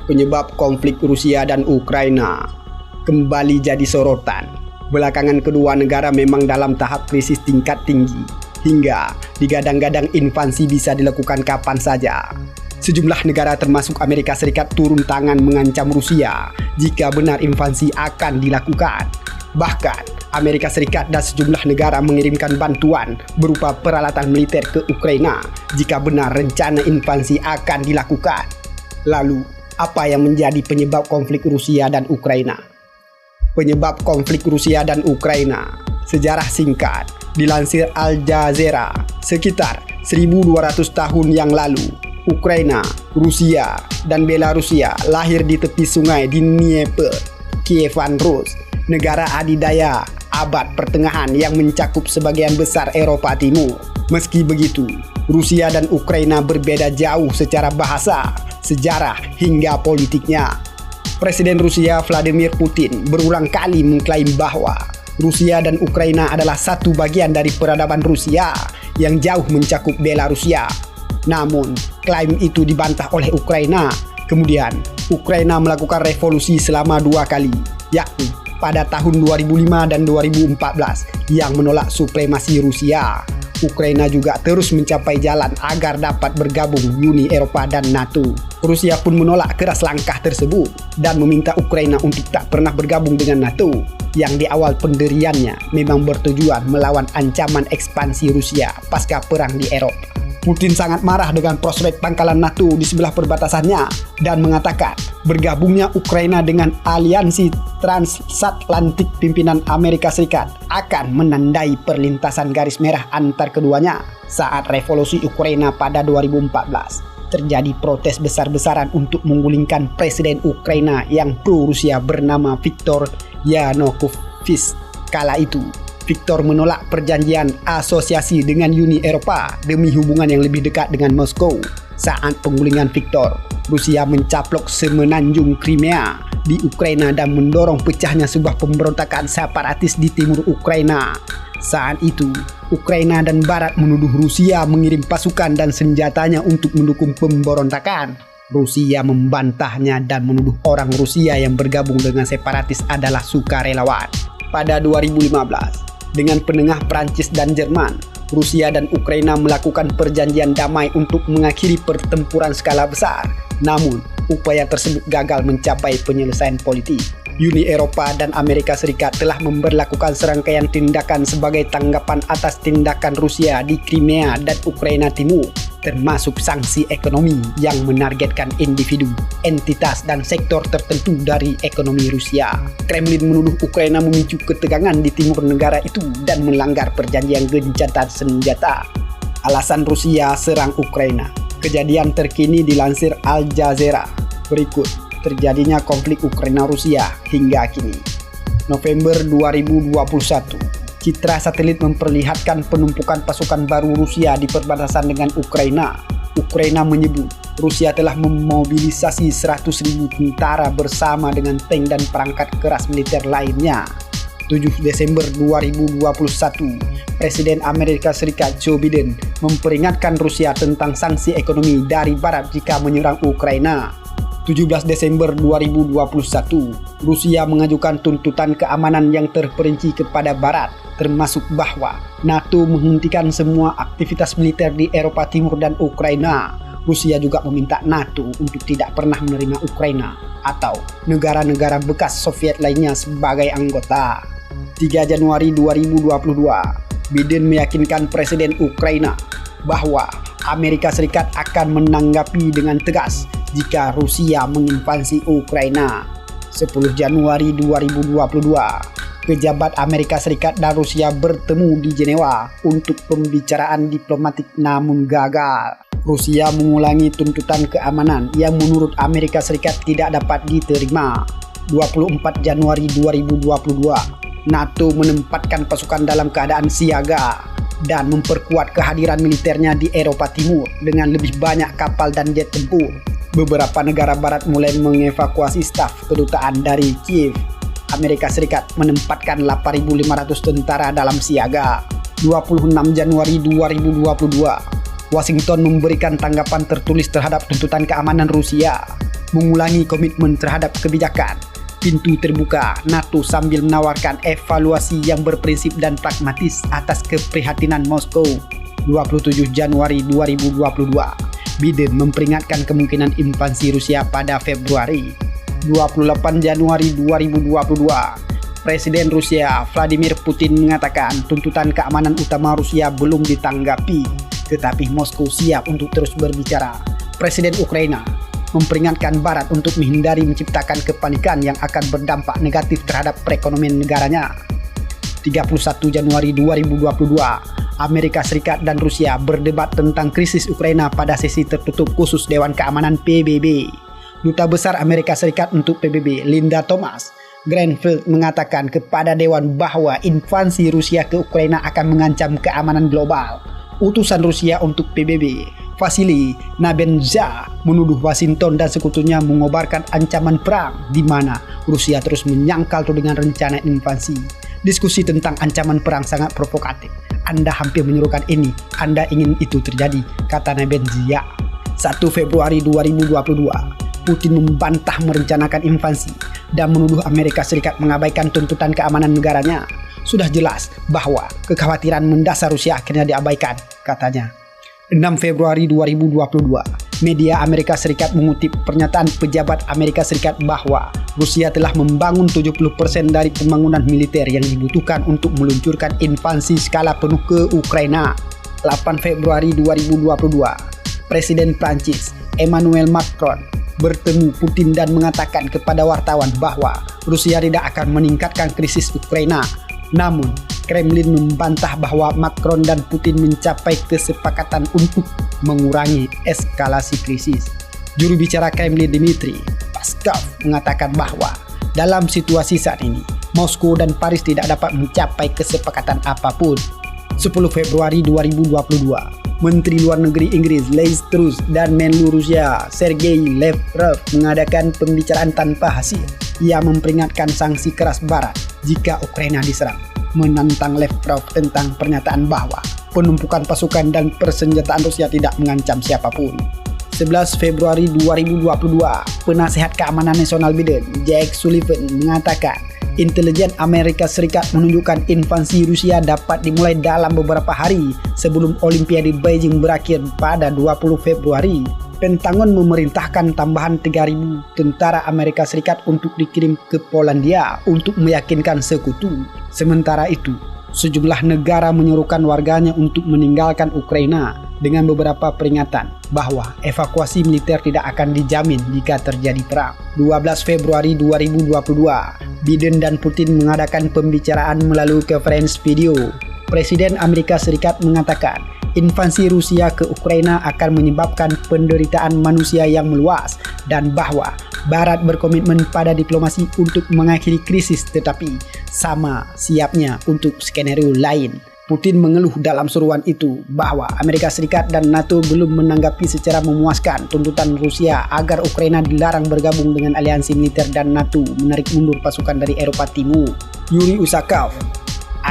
Penyebab konflik Rusia dan Ukraina kembali jadi sorotan. Belakangan kedua negara memang dalam tahap krisis tingkat tinggi, hingga digadang-gadang invasi bisa dilakukan kapan saja. Sejumlah negara termasuk Amerika Serikat turun tangan mengancam Rusia jika benar invasi akan dilakukan. Bahkan Amerika Serikat dan sejumlah negara mengirimkan bantuan berupa peralatan militer ke Ukraina jika benar rencana invasi akan dilakukan. Lalu, apa yang menjadi penyebab konflik Rusia dan Ukraina? Penyebab konflik Rusia dan Ukraina, sejarah singkat, dilansir Al Jazeera, sekitar 1200 tahun yang lalu, Ukraina, Rusia, dan Belarusia lahir di tepi sungai di Dnieper, Kievan Rus, negara adidaya abad pertengahan yang mencakup sebagian besar Eropa Timur. Meski begitu, Rusia dan Ukraina berbeda jauh secara bahasa, sejarah, hingga politiknya. Presiden Rusia Vladimir Putin berulang kali mengklaim bahwa Rusia dan Ukraina adalah satu bagian dari peradaban Rusia yang jauh mencakup Belarusia. Namun, klaim itu dibantah oleh Ukraina. Kemudian, Ukraina melakukan revolusi selama 2 kali, yakni pada tahun 2005 dan 2014 yang menolak supremasi Rusia. Ukraina juga terus mencapai jalan agar dapat bergabung Uni Eropa dan NATO. Rusia pun menolak keras langkah tersebut dan meminta Ukraina untuk tak pernah bergabung dengan NATO yang di awal pendiriannya memang bertujuan melawan ancaman ekspansi Rusia pasca perang di Eropa. Putin sangat marah dengan prospek pangkalan NATO di sebelah perbatasannya dan mengatakan bergabungnya Ukraina dengan aliansi transatlantik pimpinan Amerika Serikat akan menandai perlintasan garis merah antar keduanya. Saat revolusi Ukraina pada 2014, terjadi protes besar-besaran untuk menggulingkan presiden Ukraina yang pro-Rusia bernama Viktor Yanukovych. Kala itu, Viktor menolak perjanjian asosiasi dengan Uni Eropa demi hubungan yang lebih dekat dengan Moskow. Saat penggulingan Viktor, Rusia mencaplok semenanjung Crimea di Ukraina dan mendorong pecahnya sebuah pemberontakan separatis di timur Ukraina. Saat itu, Ukraina dan Barat menuduh Rusia mengirim pasukan dan senjatanya untuk mendukung pemberontakan. Rusia membantahnya dan menuduh orang Rusia yang bergabung dengan separatis adalah sukarelawan. Pada 2015, dengan penengah Prancis dan Jerman, Rusia dan Ukraina melakukan perjanjian damai untuk mengakhiri pertempuran skala besar. Namun, upaya tersebut gagal mencapai penyelesaian politik. Uni Eropa dan Amerika Serikat telah memberlakukan serangkaian tindakan sebagai tanggapan atas tindakan Rusia di Crimea dan Ukraina Timur, termasuk sanksi ekonomi yang menargetkan individu, entitas, dan sektor tertentu dari ekonomi Rusia. Kremlin menuduh Ukraina memicu ketegangan di timur negara itu dan melanggar perjanjian gencatan senjata. Alasan Rusia serang Ukraina. Kejadian terkini dilansir Al Jazeera. Berikut terjadinya konflik Ukraina-Rusia hingga kini. November 2021, citra satelit memperlihatkan penumpukan pasukan baru Rusia di perbatasan dengan Ukraina. Ukraina menyebut Rusia telah memobilisasi 100.000 tentara bersama dengan tank dan perangkat keras militer lainnya. 7 Desember 2021, Presiden Amerika Serikat Joe Biden memperingatkan Rusia tentang sanksi ekonomi dari Barat jika menyerang Ukraina. 17 Desember 2021, Rusia mengajukan tuntutan keamanan yang terperinci kepada Barat, termasuk bahwa NATO menghentikan semua aktivitas militer di Eropa Timur dan Ukraina. Rusia juga meminta NATO untuk tidak pernah menerima Ukraina atau negara-negara bekas Soviet lainnya sebagai anggota. 3 Januari 2022, Biden meyakinkan Presiden Ukraina bahwa Amerika Serikat akan menanggapi dengan tegas jika Rusia menginvasi Ukraina. 10 Januari 2022, pejabat Amerika Serikat dan Rusia bertemu di Jenewa untuk pembicaraan diplomatik namun gagal. Rusia mengulangi tuntutan keamanan yang menurut Amerika Serikat tidak dapat diterima. 24 Januari 2022, NATO menempatkan pasukan dalam keadaan siaga dan memperkuat kehadiran militernya di Eropa Timur dengan lebih banyak kapal dan jet tempur. Beberapa negara Barat mulai mengevakuasi staf kedutaan dari Kiev. Amerika Serikat menempatkan 8.500 tentara dalam siaga. 26 Januari 2022, Washington memberikan tanggapan tertulis terhadap tuntutan keamanan Rusia. mengulangi komitmen terhadap kebijakan pintu terbuka NATO sambil menawarkan evaluasi yang berprinsip dan pragmatis atas keprihatinan Moskow. 27 Januari 2022, Biden memperingatkan kemungkinan invasi Rusia pada Februari. 28 Januari 2022, Presiden Rusia Vladimir Putin mengatakan tuntutan keamanan utama Rusia belum ditanggapi, tetapi Moskow siap untuk terus berbicara. Presiden Ukraina memperingatkan Barat untuk menghindari menciptakan kepanikan yang akan berdampak negatif terhadap perekonomian negaranya. 31 Januari 2022, Amerika Serikat dan Rusia berdebat tentang krisis Ukraina pada sesi tertutup khusus Dewan Keamanan PBB. Duta Besar Amerika Serikat untuk PBB, Linda Thomas Greenfield, mengatakan kepada Dewan bahwa invasi Rusia ke Ukraina akan mengancam keamanan global. Utusan Rusia untuk PBB, Vasily Nebenzia, menuduh Washington dan sekutunya mengobarkan ancaman perang, di mana Rusia terus menyangkal tudingan rencana invasi. Diskusi tentang ancaman perang sangat provokatif. Anda hampir menyerukan ini, Anda ingin itu terjadi, kata Nebenzia. 1 Februari 2022, Putin membantah merencanakan invasi dan menuduh Amerika Serikat mengabaikan tuntutan keamanan negaranya. Sudah jelas bahwa kekhawatiran mendasar Rusia akhirnya diabaikan, katanya. 6 Februari 2022, media Amerika Serikat mengutip pernyataan pejabat Amerika Serikat bahwa Rusia telah membangun 70% dari pembangunan militer yang dibutuhkan untuk meluncurkan invasi skala penuh ke Ukraina. 8 Februari 2022, Presiden Prancis Emmanuel Macron bertemu Putin dan mengatakan kepada wartawan bahwa Rusia tidak akan meningkatkan krisis Ukraina. Namun, Kremlin membantah bahwa Macron dan Putin mencapai kesepakatan untuk mengurangi eskalasi krisis. Juru bicara Kremlin Dmitry Peskov mengatakan bahwa dalam situasi saat ini, Moskow dan Paris tidak dapat mencapai kesepakatan apapun. 10 Februari 2022, Menteri Luar Negeri Inggris Liz Truss dan Menlu Rusia Sergei Lavrov mengadakan pembicaraan tanpa hasil. Ia memperingatkan sanksi keras Barat jika Ukraina diserang, menantang Lavrov tentang pernyataan bahwa penumpukan pasukan dan persenjataan Rusia tidak mengancam siapapun. 11 Februari 2022, Penasehat Keamanan Nasional Biden, Jake Sullivan, mengatakan intelijen Amerika Serikat menunjukkan invasi Rusia dapat dimulai dalam beberapa hari sebelum Olimpiade Beijing berakhir pada 20 Februari. Pentagon memerintahkan tambahan 3.000 tentara Amerika Serikat untuk dikirim ke Polandia untuk meyakinkan sekutu. Sementara itu, sejumlah negara menyerukan warganya untuk meninggalkan Ukraina dengan beberapa peringatan bahwa evakuasi militer tidak akan dijamin jika terjadi perang. 12 Februari 2022, Biden dan Putin mengadakan pembicaraan melalui konferensi video. Presiden Amerika Serikat mengatakan invasi Rusia ke Ukraina akan menyebabkan penderitaan manusia yang meluas dan bahwa Barat berkomitmen pada diplomasi untuk mengakhiri krisis, tetapi sama siapnya untuk skenario lain. Putin mengeluh dalam seruan itu bahwa Amerika Serikat dan NATO belum menanggapi secara memuaskan tuntutan Rusia agar Ukraina dilarang bergabung dengan aliansi militer dan NATO menarik mundur pasukan dari Eropa Timur. Yuri Usakov,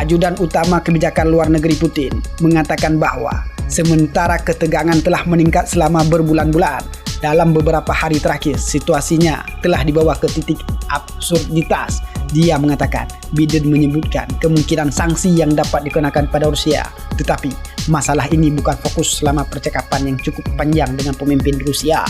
ajudan utama kebijakan luar negeri Putin, mengatakan bahwa sementara ketegangan telah meningkat selama berbulan-bulan, dalam beberapa hari terakhir situasinya telah dibawa ke titik absurditas. Dia mengatakan Biden menyebutkan kemungkinan sanksi yang dapat dikenakan pada Rusia, tetapi masalah ini bukan fokus selama percakapan yang cukup panjang dengan pemimpin Rusia.